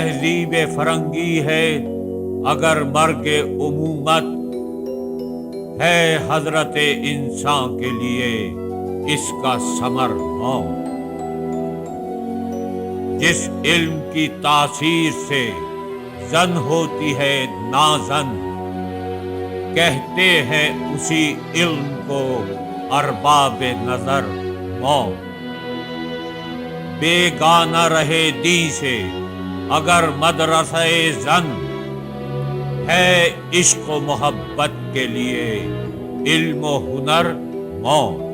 تہذیب فرنگی ہے اگر مرگ امومت، ہے حضرت انسان کے لیے اس کا ثمر موت۔ جس علم کی تاثیر سے زن ہوتی ہے نازن، کہتے ہیں اسی علم کو ارباب نظر موت۔ بیگانہ رہے دین سے اگر مدرسہ زن، ہے عشق و محبت کے لیے علم و ہنر موت۔